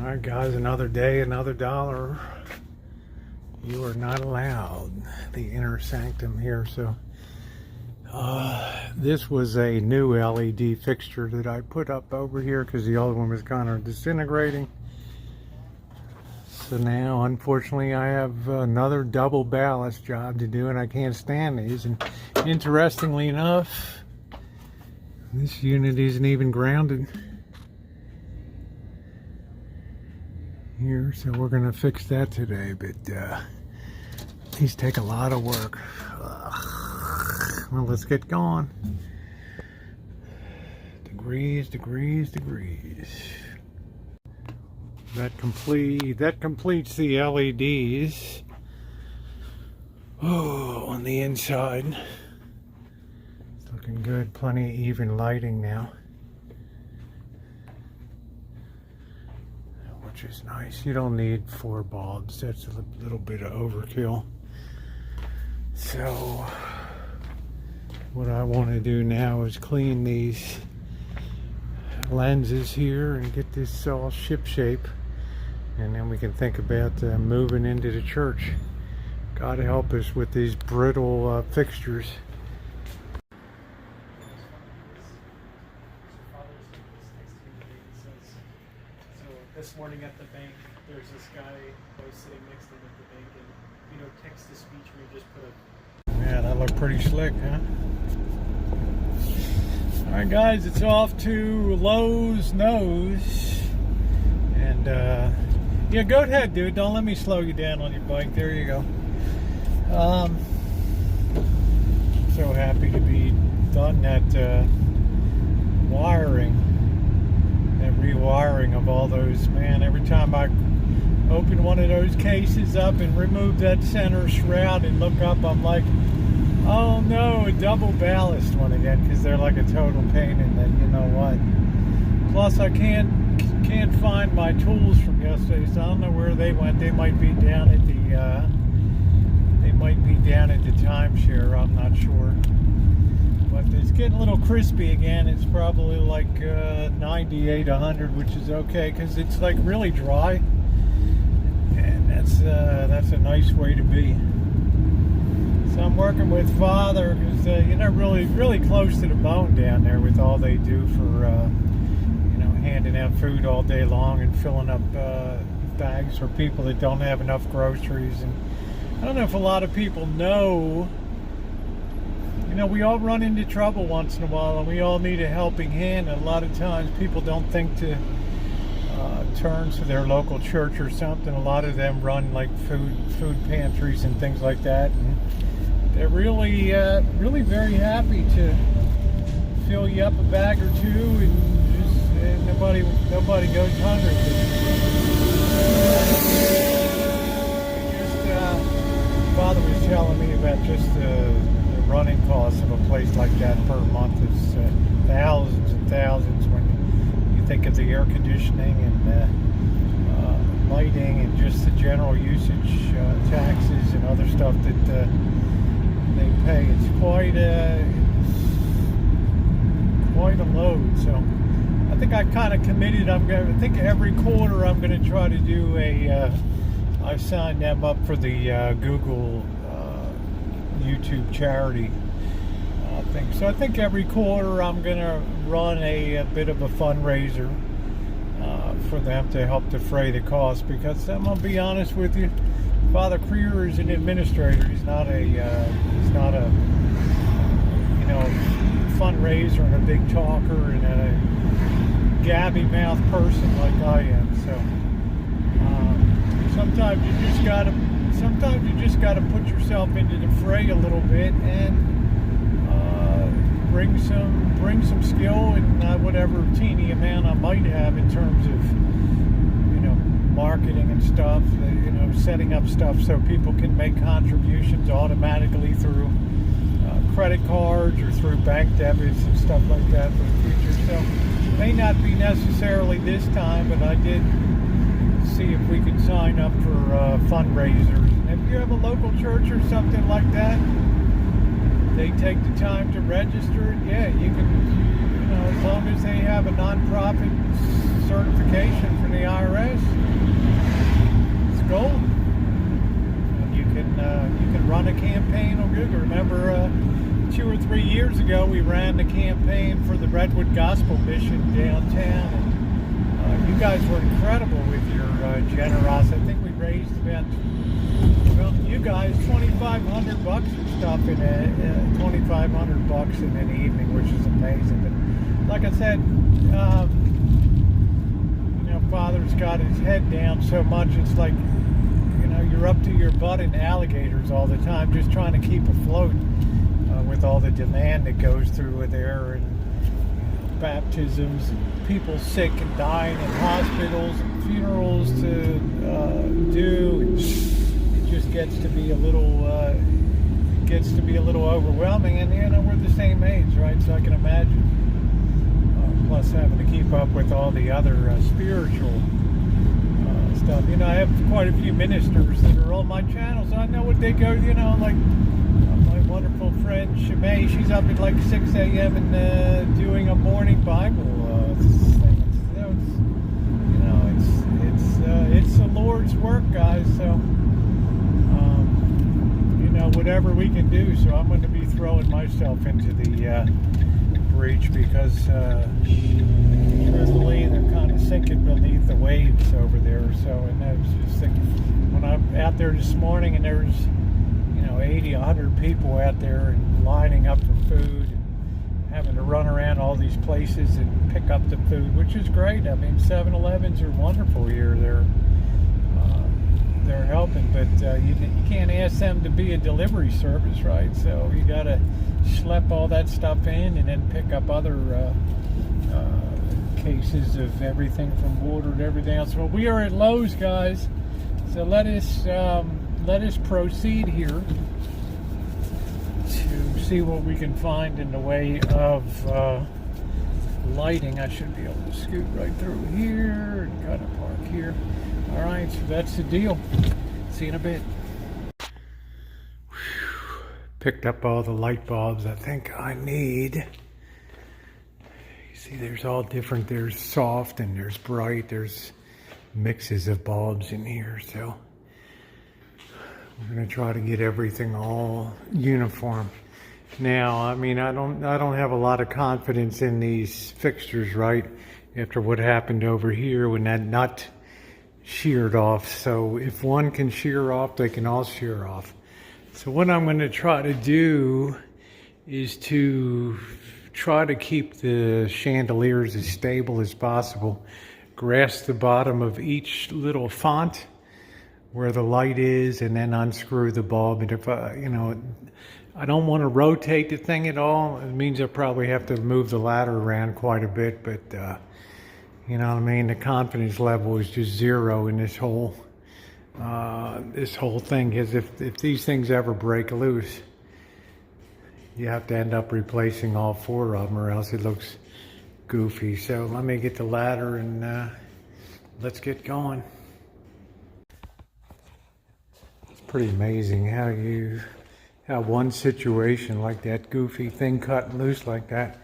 Alright guys, another day, another dollar. You are not allowed the inner sanctum here. So this was a new LED fixture that I put up over here because the old one was kind of disintegrating. So now unfortunately I have another double ballast job to do, and I can't stand these. And interestingly enough, this unit isn't even grounded here, so we're gonna fix that today. But these take a lot of work. Well, let's get going. Degrees. That completes the LEDs. Oh, on the inside, it's looking good. Plenty of even lighting now, which is nice. You don't need 4 bulbs. That's a little bit of overkill. So what I want to do now is clean these lenses here and get this all ship shape, and then we can think about moving into the church. God help us with these brittle fixtures. This morning at the bank, there's this guy who was sitting next to him at the bank, and text-to-speech, we just put a... Yeah, that looked pretty slick, huh? Alright guys, it's off to Lowe's nose. And yeah, go ahead dude, don't let me slow you down on your bike. There you go. So happy to be done that wiring, that rewiring of all those. Man, every time I open one of those cases up and remove that center shroud and look up, I'm like, oh no, a double ballast one again, because they're like a total pain in the, you know what. Plus I can't find my tools from yesterday, so I don't know where they went. They might be down at the timeshare, I'm not sure. But it's getting a little crispy again. It's probably like 98, 100, which is okay because it's like really dry, and that's a nice way to be. So I'm working with Father because really close to the bone down there with all they do for handing out food all day long and filling up bags for people that don't have enough groceries. And I don't know if a lot of people know, we all run into trouble once in a while, and we all need a helping hand. And a lot of times people don't think to turn to their local church or something. A lot of them run like food pantries and things like that, and they're really very happy to fill you up a bag or two, and nobody goes hungry. Father was telling me about just the running costs of a place like that per month is thousands and thousands when you think of the air conditioning and lighting and just the general usage, taxes and other stuff that they pay. It's quite a load. So I think I kind of committed. I think every quarter I'm going to try to do I signed them up for the Google YouTube charity thing. So I think every quarter I'm going to run a bit of a fundraiser for them to help defray the cost, because I'm going to be honest with you, Father Creer is an administrator. He's not a fundraiser and a big talker and a gabby mouth person like I am. So sometimes you just gotta put yourself into the fray a little bit and bring some skill and whatever teeny amount I might have in terms of marketing and stuff, setting up stuff so people can make contributions automatically through credit cards or through bank debits and stuff like that for the future. So it may not be necessarily this time, but I did see if we could sign up for fundraisers. If you have a local church or something like that, they take the time to register it. Yeah, you can, as long as they have a nonprofit certification from the IRS. It's gold. And you can run a campaign on Google. Remember, 2 or 3 years ago, we ran the campaign for the Redwood Gospel Mission downtown. And you guys were incredible with your generosity. I think we raised about, well, you guys, $2,500 or stuff in $2,500 in an evening, which is amazing. But like I said, Father's got his head down so much, it's like, you're up to your butt in alligators all the time, just trying to keep afloat with all the demand that goes through there, and baptisms, and people sick and dying in hospitals, and funerals to do. And it just gets to be a little overwhelming. And we're the same age, right? So I can imagine. Plus having to keep up with all the other spiritual stuff. I have quite a few ministers that are on my channel, so I know what they go, like my wonderful friend Shimei, she's up at like 6 a.m. and doing a morning Bible thing. It's the Lord's work, guys, so whatever we can do. So I'm going to be throwing myself into the breach, because truthfully they're kind of sinking beneath the waves over there. So, and I was just thinking, when I'm out there this morning and there's 80, 100 people out there and lining up for food, and having to run around all these places and pick up the food, which is great. I mean, 7-Elevens are wonderful here. They're helping, but you can't ask them to be a delivery service, right? So you got to schlep all that stuff in and then pick up other cases of everything from water to everything else. Well, we are at Lowe's, guys. So let us proceed here to see what we can find in the way of lighting. I should be able to scoot right through here and kind of park here. All right, so that's the deal. See you in a bit. Picked up all the light bulbs I think I need. You see, there's all different. There's soft and there's bright. There's mixes of bulbs in here. So we're gonna try to get everything all uniform. Now, I mean, I don't have a lot of confidence in these fixtures, right? After what happened over here when that nut sheared off. So if one can shear off, they can all shear off. So what I'm going to try to do is to try to keep the chandeliers as stable as possible. Grasp the bottom of each little font where the light is, and then unscrew the bulb. And if I don't want to rotate the thing at all. It means I probably have to move the ladder around quite a bit, but you know what I mean? The confidence level is just zero in this whole thing, because if these things ever break loose, you have to end up replacing all 4 of them, or else it looks goofy. So let me get the ladder and let's get going. It's pretty amazing how one situation like that goofy thing cutting loose like that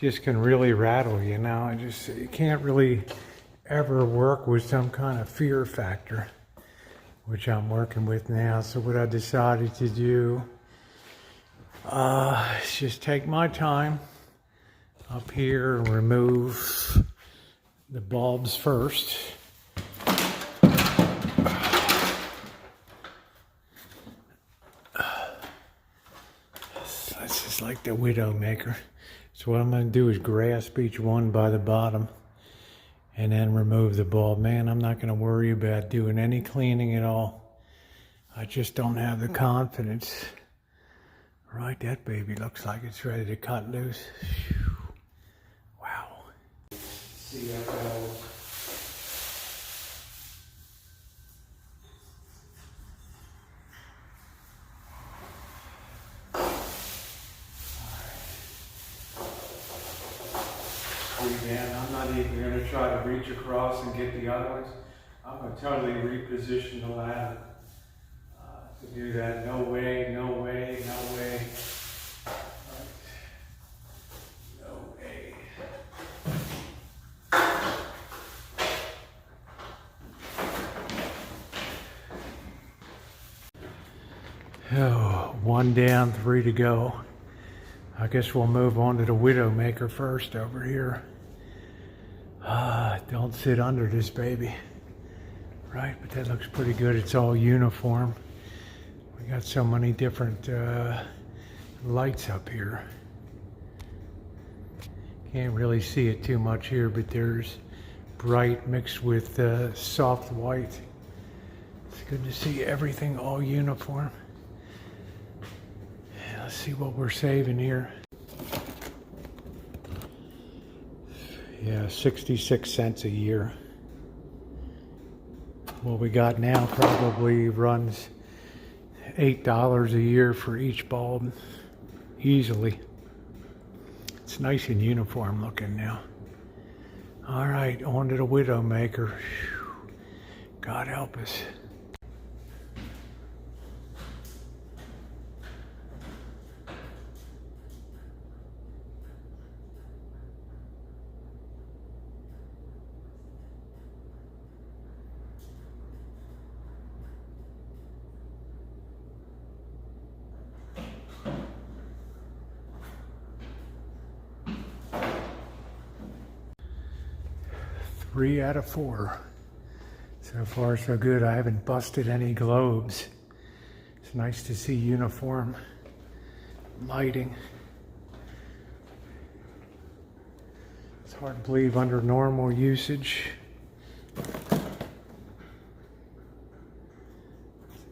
just can really rattle you. Now, it can't really ever work with some kind of fear factor, which I'm working with now. So what I decided to do is just take my time up here and remove the bulbs first. This is like the Widowmaker. So what I'm going to do is grasp each one by the bottom and then remove the bulb. Man, I'm not going to worry about doing any cleaning at all. I just don't have the confidence. Right, that baby looks like it's ready to cut loose. Whew. Wow. See how that goes. Man, I'm not even going to try to reach across and get the other ones. I'm going to totally reposition the ladder to do that. No way, no way, no way. Right. No way. Oh, one down, three to go. I guess we'll move on to the Widowmaker first over here. Don't sit under this baby. Right, but that looks pretty good. It's all uniform. We got so many different lights up here. Can't really see it too much here, but there's bright mixed with soft white. It's good to see everything all uniform. Let's see what we're saving here. Yeah, 66 cents a year. What we got now probably runs $8 a year for each bulb, easily. It's nice and uniform looking now. All right, on to the Widowmaker. Whew. God help us. Three out of four. So far so good. I haven't busted any globes. It's nice to see uniform lighting. It's hard to believe under normal usage. It's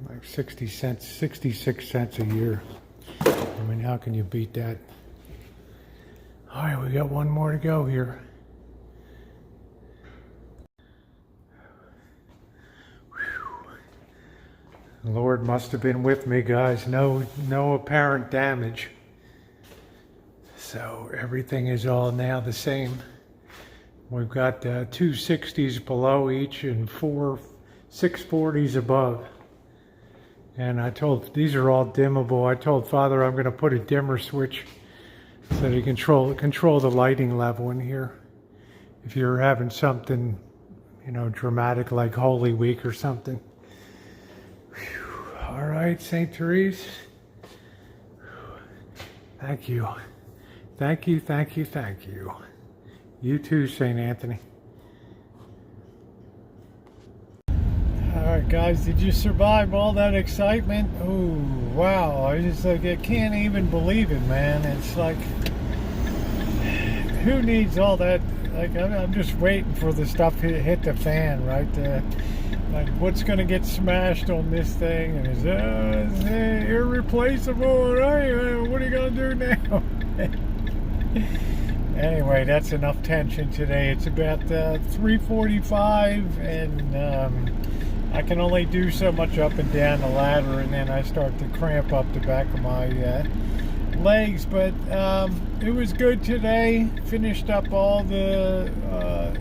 like 60 cents, 66 cents a year. I mean, how can you beat that? All right, we got one more to go here. The Lord must have been with me, guys. No apparent damage. So everything is all now the same. We've got two 60s below each and four 640s above. And I told, these are all dimmable. I told Father I'm going to put a dimmer switch so to control the lighting level in here. If you're having something, you know, dramatic like Holy Week or something. All right, St. Therese. Thank you. Thank you, thank you, thank you. You too, St. Anthony. All right, guys, did you survive all that excitement? Oh, wow. I can't even believe it, man. It's like, who needs all that? Like, I'm just waiting for the stuff to hit the fan, right? Like, what's going to get smashed on this thing? And it's irreplaceable. Right? What are you going to do now? Anyway, that's enough tension today. It's about 3:45, and I can only do so much up and down the ladder, and then I start to cramp up the back of my legs. But it was good today. Finished up all the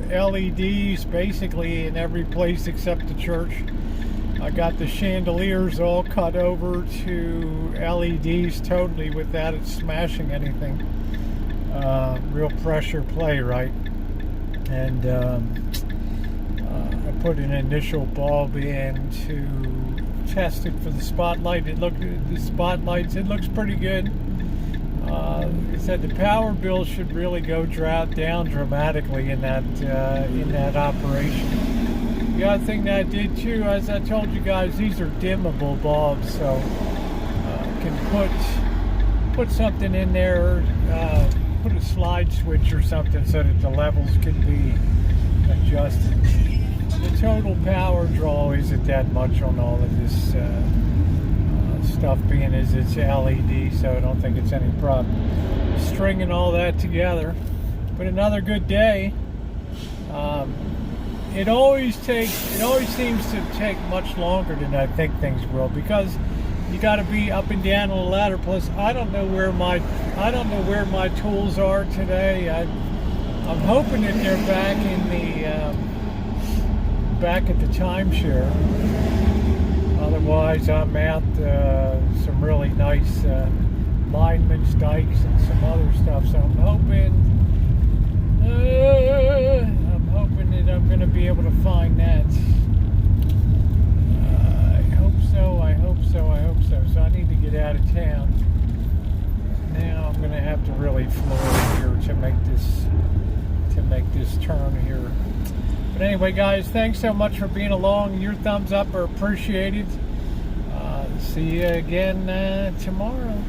LEDs basically in every place except the church. I got the chandeliers all cut over to LEDs totally without it smashing anything. Real pressure play, right? And I put an initial bulb in to test it for the spotlight. It looks pretty good. It said the power bill should really go down dramatically in that operation. The other thing that I did too, as I told you guys, these are dimmable bulbs, so can put something in there, put a slide switch or something so that the levels can be adjusted. The total power draw isn't that much on all of this stuff, being as it's LED, so I don't think it's any problem stringing all that together. But another good day. It always seems to take much longer than I think things will, because you got to be up and down on the ladder. Plus, I don't know where my tools are today. I'm hoping that they're back in back at the timeshare. Otherwise, I'm out some really nice lineman's dikes and some other stuff. So I'm hoping that I'm going to be able to find that. I hope so. So I need to out of town. Now I'm going to have to really floor here to make this turn here. But anyway, guys, thanks so much for being along. Your thumbs up are appreciated. See you again tomorrow.